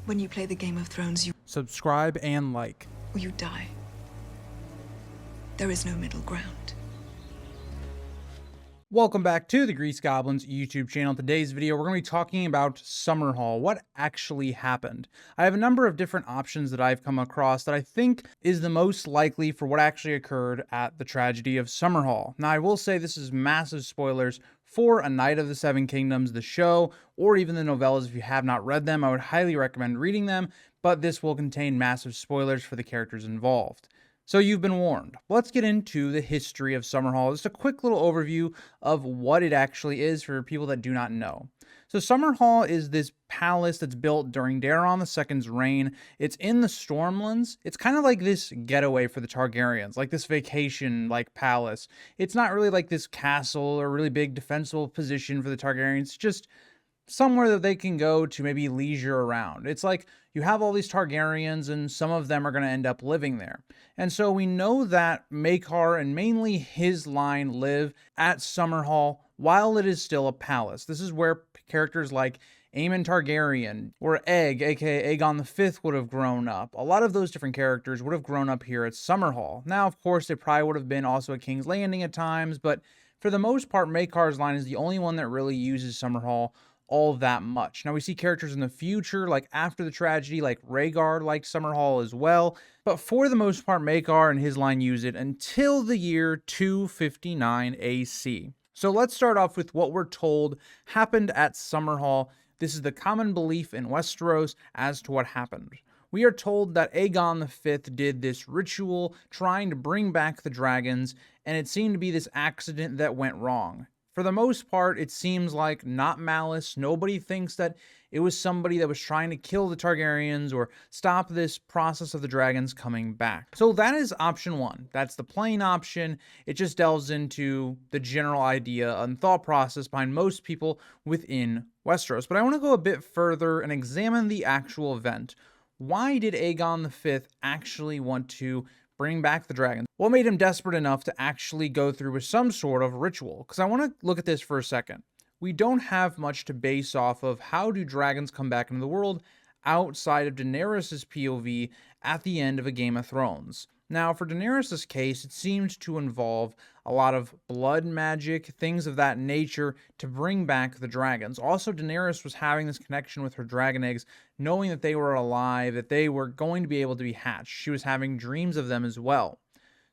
When you play the Game of Thrones, Subscribe and like. you die. There is no middle ground. Welcome back to the Grease Goblins YouTube channel. Today's video, we're going to be talking about Summerhall, what actually happened. I have a number of different options that I've come across that I think is the most likely for what actually occurred at the Tragedy of Summerhall. Now, I will say this is massive spoilers for A Knight of the Seven Kingdoms, the show, or even the novellas. If you have not read them, I would highly recommend reading them, but this will contain massive spoilers for the characters involved. So you've been warned. Let's get into the history of Summerhall. Just a quick little overview of what it actually is for people that do not know. So Summerhall is this palace that's built during Daeron II's reign. It's in the Stormlands. It's kind of like this getaway for the Targaryens, like this vacation like palace. It's not really like this castle or really big defensible position for the Targaryens. It's just somewhere that they can go to maybe leisure around. It's like you have all these Targaryens and some of them are going to end up living there. And so we know that Maekar and mainly his line live at Summerhall while it is still a palace. This is where characters like Aemon Targaryen or Egg, aka Aegon V, would have grown up. A lot of those different characters would have grown up here at Summerhall. Now, of course, they probably would have been also at King's Landing at times, but for the most part, Maekar's line is the only one that really uses Summerhall all that much. Now we see characters in the future, like after the tragedy, like Rhaegar liked Summerhall as well, but for the most part, Maekar and his line use it until the year 259 AC. So let's start off with what we're told happened at Summerhall. This is the common belief in Westeros as to what happened. We are told that Aegon V did this ritual trying to bring back the dragons, and it seemed to be this accident that went wrong. For the most part, it seems like not malice. Nobody thinks that it was somebody that was trying to kill the Targaryens or stop this process of the dragons coming back. So that is option one. That's the plain option. It just delves into the general idea and thought process behind most people within Westeros. But I want to go a bit further and examine the actual event. Why did Aegon V actually want to bring back the dragons? What made him desperate enough to actually go through with some sort of ritual? Because I want to look at this for a second. We don't have much to base off of how do dragons come back into the world outside of Daenerys' POV at the end of a Game of Thrones. Now, for Daenerys' case, it seemed to involve a lot of blood magic, things of that nature, to bring back the dragons. Also, Daenerys was having this connection with her dragon eggs, knowing that they were alive, that they were going to be able to be hatched. She was having dreams of them as well.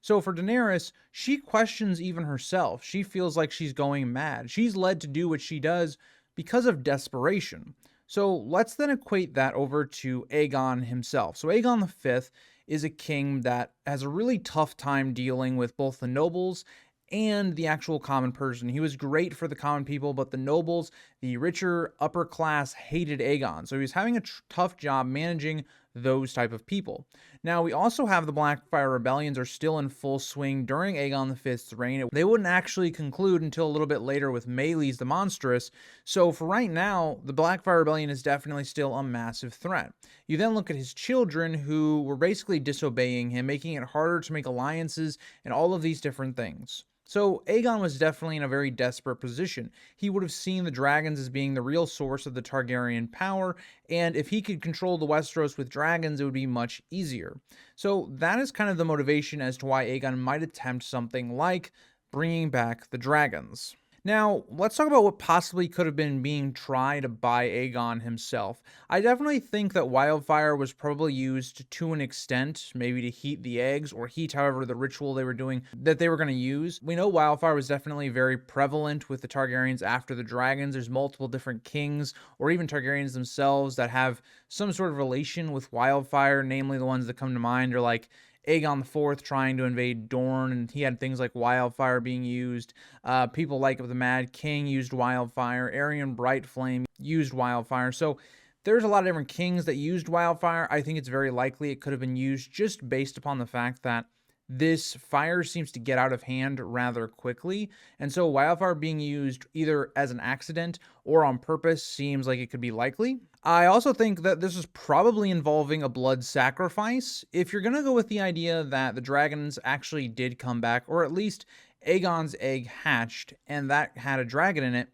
So for Daenerys, she questions even herself. She feels like she's going mad. She's led to do what she does because of desperation. So let's then equate that over to Aegon himself. So Aegon V is a king that has a really tough time dealing with both the nobles and the actual common person. He was great for the common people, but the nobles, the richer upper class, hated Aegon. So he was having a tough job managing those type of people. Now, we also have the Blackfire Rebellions are still in full swing during Aegon V's reign. They wouldn't actually conclude until a little bit later with Meleys the Monstrous. So for right now, the Blackfire Rebellion is definitely still a massive threat. You then look at his children who were basically disobeying him, making it harder to make alliances and all of these different things. So Aegon was definitely in a very desperate position. He would have seen the dragons as being the real source of the Targaryen power, and if he could control the Westeros with dragons, it would be much easier. So that is kind of the motivation as to why Aegon might attempt something like bringing back the dragons. Now, let's talk about what possibly could have been being tried by Aegon himself. I definitely think that wildfire was probably used to an extent, maybe to heat the eggs or heat however the ritual they were doing that they were going to use. We know wildfire was definitely very prevalent with the Targaryens after the dragons. There's multiple different kings or even Targaryens themselves that have some sort of relation with wildfire, namely the ones that come to mind are like Aegon IV trying to invade Dorne, and he had things like wildfire being used. People like the Mad King used wildfire. Aerion Brightflame used wildfire. So there's a lot of different kings that used wildfire. I think it's very likely it could have been used just based upon the fact that this fire seems to get out of hand rather quickly, and so wildfire being used either as an accident or on purpose seems like it could be likely. I also think that this is probably involving a blood sacrifice. If you're going to go with the idea that the dragons actually did come back, or at least Aegon's egg hatched and that had a dragon in it,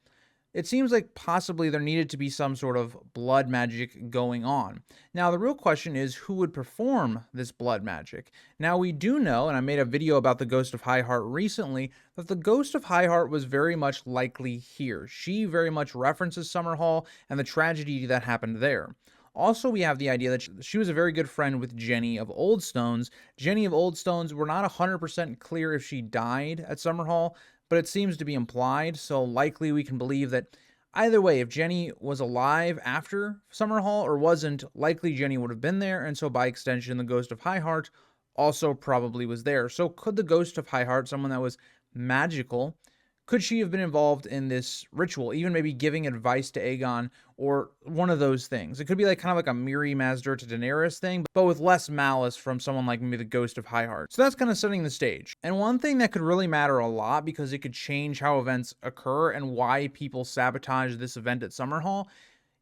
it seems like possibly there needed to be some sort of blood magic going on. Now, the real question is who would perform this blood magic? Now, we do know, and I made a video about the Ghost of Highheart recently, that the Ghost of Highheart was very much likely here. She very much references Summerhall and the tragedy that happened there. Also, we have the idea that she was a very good friend with Jenny of Oldstones. Jenny of Oldstones, we're not 100% clear if she died at Summerhall, but it seems to be implied, so likely we can believe that either way, if Jenny was alive after Summerhall or wasn't, likely Jenny would have been there, and so by extension, the Ghost of Highheart also probably was there. So could the Ghost of Highheart, someone that was magical, could she have been involved in this ritual, even maybe giving advice to Aegon or one of those things? It could be like kind of like a Miri Mazdur to Daenerys thing, but with less malice from someone like maybe the Ghost of Highheart. So that's kind of setting the stage. And one thing that could really matter a lot because it could change how events occur and why people sabotage this event at Summerhall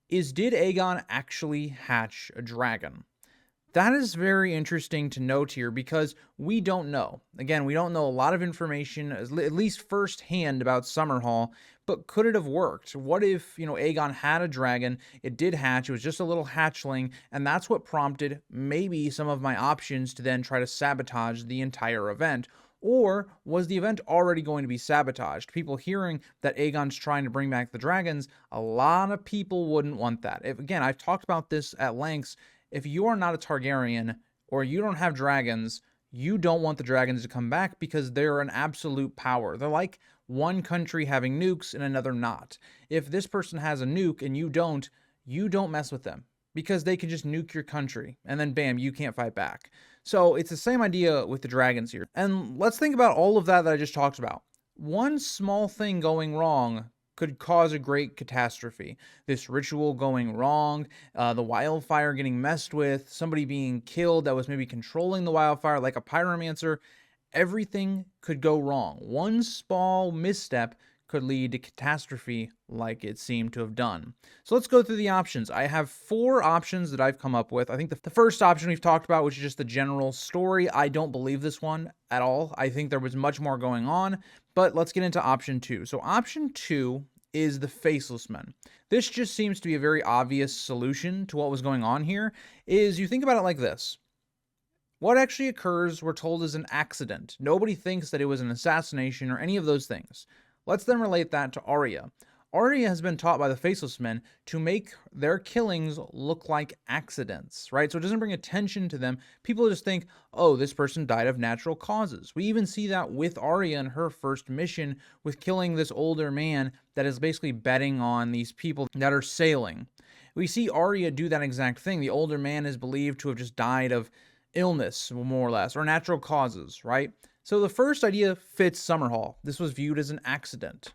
is, did Aegon actually hatch a dragon? That is very interesting to note here because we don't know. Again, we don't know a lot of information, at least firsthand, about Summerhall, but could it have worked? What if, Aegon had a dragon, it did hatch, it was just a little hatchling, and that's what prompted maybe some of my options to then try to sabotage the entire event? Or was the event already going to be sabotaged? People hearing that Aegon's trying to bring back the dragons, a lot of people wouldn't want that. Again, I've talked about this at lengths. If you are not a Targaryen or you don't have dragons, you don't want the dragons to come back because they're an absolute power. They're like one country having nukes and another not. If this person has a nuke and you don't mess with them because they can just nuke your country and then bam, you can't fight back. So it's the same idea with the dragons here. And let's think about all of that I just talked about. One small thing going wrong could cause a great catastrophe. This ritual going wrong, the wildfire getting messed with, somebody being killed that was maybe controlling the wildfire like a pyromancer, everything could go wrong. One small misstep could lead to catastrophe like it seemed to have done. So let's go through the options. I have 4 options that I've come up with. I think the first option we've talked about, which is just the general story. I don't believe this one at all. I think there was much more going on, but let's get into option 2. So option 2 is the Faceless Men. This just seems to be a very obvious solution to what was going on here. Is you think about it like this. What actually occurs, we're told, is an accident. Nobody thinks that it was an assassination or any of those things. Let's then relate that to Arya. Arya has been taught by the Faceless Men to make their killings look like accidents, right? So it doesn't bring attention to them. People just think, oh, this person died of natural causes. We even see that with Arya in her first mission with killing this older man that is basically betting on these people that are sailing. We see Arya do that exact thing. The older man is believed to have just died of illness, more or less, or natural causes, right? So the first idea fits Summerhall. This was viewed as an accident.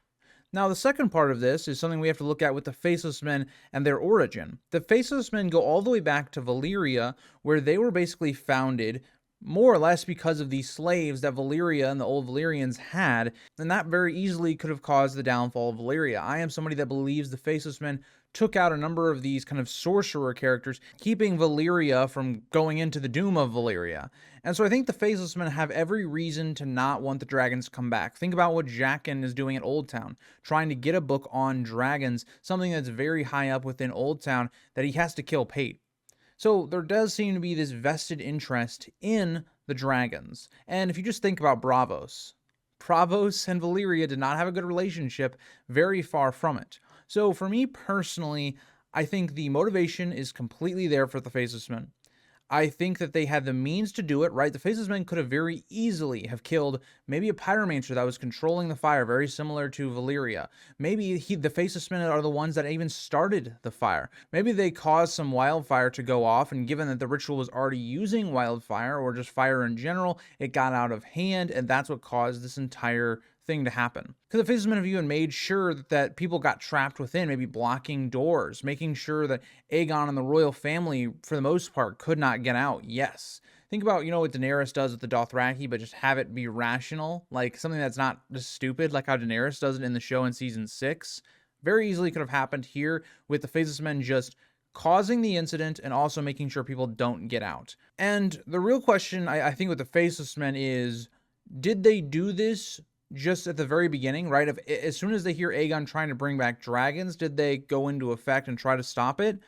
Now, the second part of this is something we have to look at with the Faceless Men and their origin. The Faceless Men go all the way back to Valyria, where they were basically founded more or less because of these slaves that Valyria and the old Valyrians had, and that very easily could have caused the downfall of Valyria. I am somebody that believes the Faceless Men took out a number of these kind of sorcerer characters, keeping Valyria from going into the doom of Valyria. And so I think the Faceless Men have every reason to not want the dragons to come back. Think about what Jaqen is doing at Old Town, trying to get a book on dragons, something that's very high up within Old Town that he has to kill Pate. So there does seem to be this vested interest in the dragons. And if you just think about Braavos and Valyria did not have a good relationship, very far from it. So for me personally, I think the motivation is completely there for the Faceless Men. I think that they had the means to do it, right? The Faceless Men could have very easily have killed maybe a pyromancer that was controlling the fire, very similar to Valyria. Maybe the Faceless Men are the ones that even started the fire. Maybe they caused some wildfire to go off, and given that the ritual was already using wildfire, or just fire in general, it got out of hand, and that's what caused this entire thing to happen. Because the Faceless Men have even made sure that people got trapped within, maybe blocking doors, making sure that Aegon and the royal family, for the most part, could not get out. Yes. Think about, what Daenerys does with the Dothraki, but just have it be rational, like something that's not just stupid, like how Daenerys does it in the show in season 6. Very easily could have happened here with the Faceless Men just causing the incident and also making sure people don't get out. And the real question, I think, with the Faceless Men is, did they do this just at the very beginning, right? As soon as they hear Aegon trying to bring back dragons, did they go into effect and try to stop it?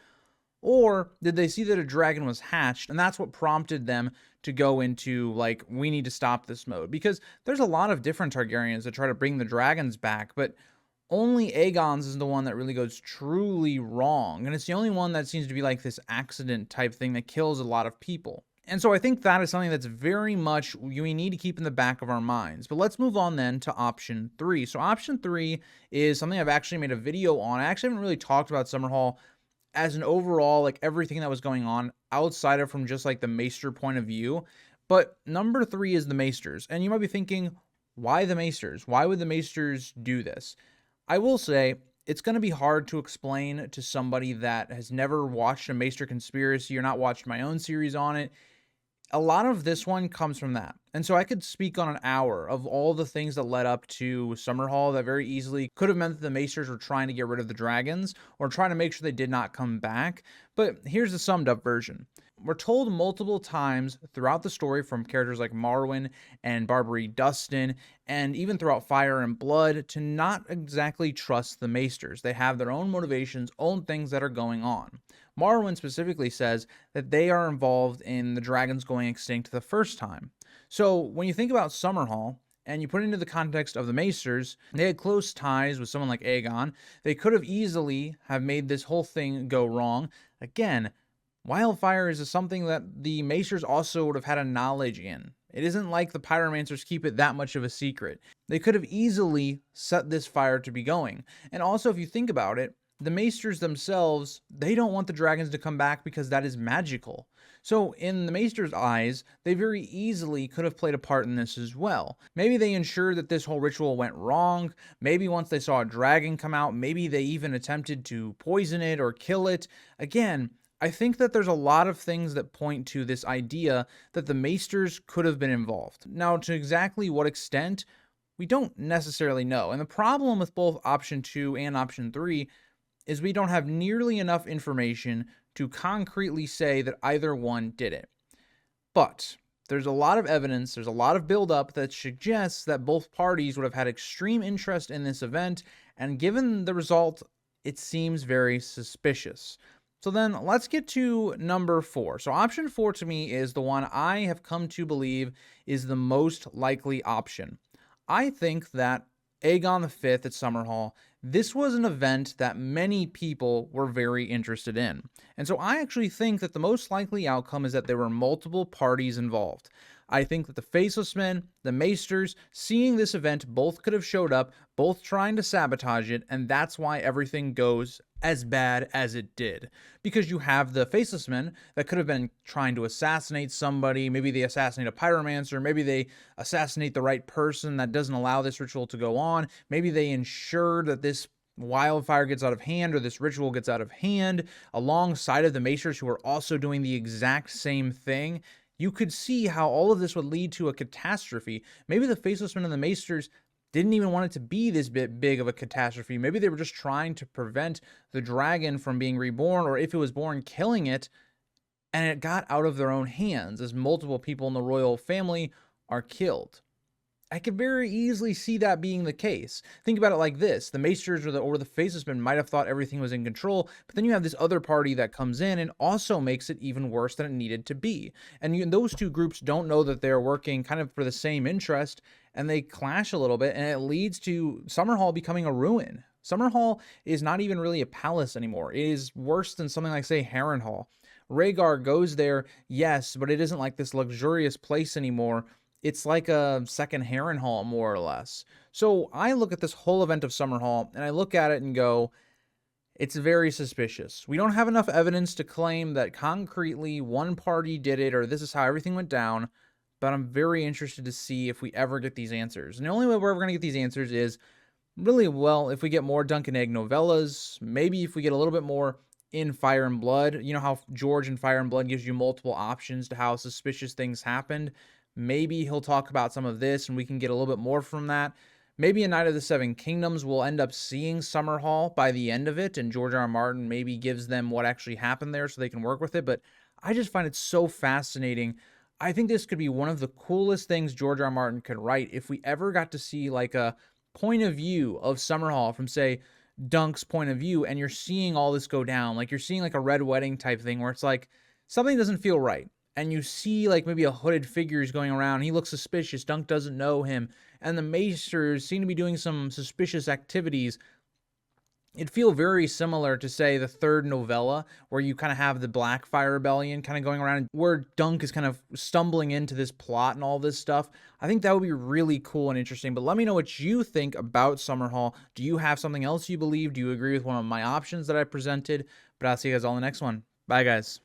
Or did they see that a dragon was hatched and that's what prompted them to go into, like, we need to stop this mode? Because there's a lot of different Targaryens that try to bring the dragons back, but only Aegon's is the one that really goes truly wrong. And it's the only one that seems to be like this accident type thing that kills a lot of people. And so I think that is something that's very much we need to keep in the back of our minds. But let's move on then to option 3. So option 3 is something I've actually made a video on. I actually haven't really talked about Summerhall as an overall, like everything that was going on outside of from just like the Maester point of view. But number 3 is the Maesters. And you might be thinking, why the Maesters? Why would the Maesters do this? I will say it's going to be hard to explain to somebody that has never watched a Maester conspiracy or not watched my own series on it. A lot of this one comes from that. And so I could speak on an hour of all the things that led up to Summerhall that very easily could have meant that the Maesters were trying to get rid of the dragons or trying to make sure they did not come back. But here's the summed up version. We're told multiple times throughout the story from characters like Marwyn and Barbary Dustin, and even throughout Fire and Blood, to not exactly trust the Maesters. They have their own motivations, own things that are going on. Marwyn specifically says that they are involved in the dragons going extinct the first time. So when you think about Summerhall, and you put it into the context of the Maesters, they had close ties with someone like Aegon. They could have easily have made this whole thing go wrong. Again, wildfire is something that the Maesters also would have had a knowledge in. It isn't like the pyromancers keep it that much of a secret. They could have easily set this fire to be going. And also, if you think about it, the Maesters themselves, they don't want the dragons to come back because that is magical. So in the Maesters' eyes, they very easily could have played a part in this as well. Maybe they ensured that this whole ritual went wrong. Maybe once they saw a dragon come out, maybe they even attempted to poison it or kill it. Again, I think that there's a lot of things that point to this idea that the Maesters could have been involved. Now, to exactly what extent, we don't necessarily know. And the problem with both option 2 and option 3 is we don't have nearly enough information to concretely say that either one did it. But there's a lot of evidence, there's a lot of buildup that suggests that both parties would have had extreme interest in this event, and given the result, it seems very suspicious. So then let's get to number 4. So option 4 to me is the one I have come to believe is the most likely option. I think that Aegon V at Summerhall, this was an event that many people were very interested in. And so I actually think that the most likely outcome is that there were multiple parties involved. I think that the Faceless Men, the Maesters, seeing this event, both could have showed up, both trying to sabotage it, and that's why everything goes as bad as it did. Because you have the Faceless Men that could have been trying to assassinate somebody, maybe they assassinate a pyromancer, maybe they assassinate the right person that doesn't allow this ritual to go on, maybe they ensure that this wildfire gets out of hand or this ritual gets out of hand, alongside of the Maesters who are also doing the exact same thing. You could see how all of this would lead to a catastrophe. Maybe the Faceless Men and the Maesters didn't even want it to be this bit big of a catastrophe. Maybe they were just trying to prevent the dragon from being reborn, or if it was born, killing it, and it got out of their own hands as multiple people in the royal family are killed. I could very easily see that being the case. Think about it like this. The Maesters or the Faceless Men might have thought everything was in control, but then you have this other party that comes in and also makes it even worse than it needed to be. And those two groups don't know that they're working kind of for the same interest, and they clash a little bit, and it leads to Summerhall becoming a ruin. Summerhall is not even really a palace anymore. It is worse than something like, say, Harrenhal. Rhaegar goes there, yes, but it isn't like this luxurious place anymore. It's like a second Harrenhal, more or less. So I look at this whole event of Summerhall, and I look at it and go, it's very suspicious. We don't have enough evidence to claim that concretely one party did it or this is how everything went down, but I'm very interested to see if we ever get these answers. And the only way we're ever going to get these answers is really, well, if we get more Dunk and Egg novellas, maybe if we get a little bit more in Fire and Blood. You know how George in Fire and Blood gives you multiple options to how suspicious things happened? Maybe he'll talk about some of this and we can get a little bit more from that. Maybe in Night of the Seven Kingdoms, we'll end up seeing Summerhall by the end of it, and George R. R. Martin maybe gives them what actually happened there so they can work with it. But I just find it so fascinating. I think this could be one of the coolest things George R. R. Martin could write if we ever got to see like a point of view of Summerhall from, say, Dunk's point of view, and you're seeing all this go down. Like you're seeing like a red wedding type thing where it's like something doesn't feel right. And you see like maybe a hooded figure is going around. He looks suspicious. Dunk doesn't know him. And the Maesters seem to be doing some suspicious activities. It'd feel very similar to, say, the third novella, where you kind of have the Blackfire Rebellion kind of going around, where Dunk is kind of stumbling into this plot and all this stuff. I think that would be really cool and interesting. But let me know what you think about Summerhall. Do you have something else you believe? Do you agree with one of my options that I presented? But I'll see you guys all in the next one. Bye, guys.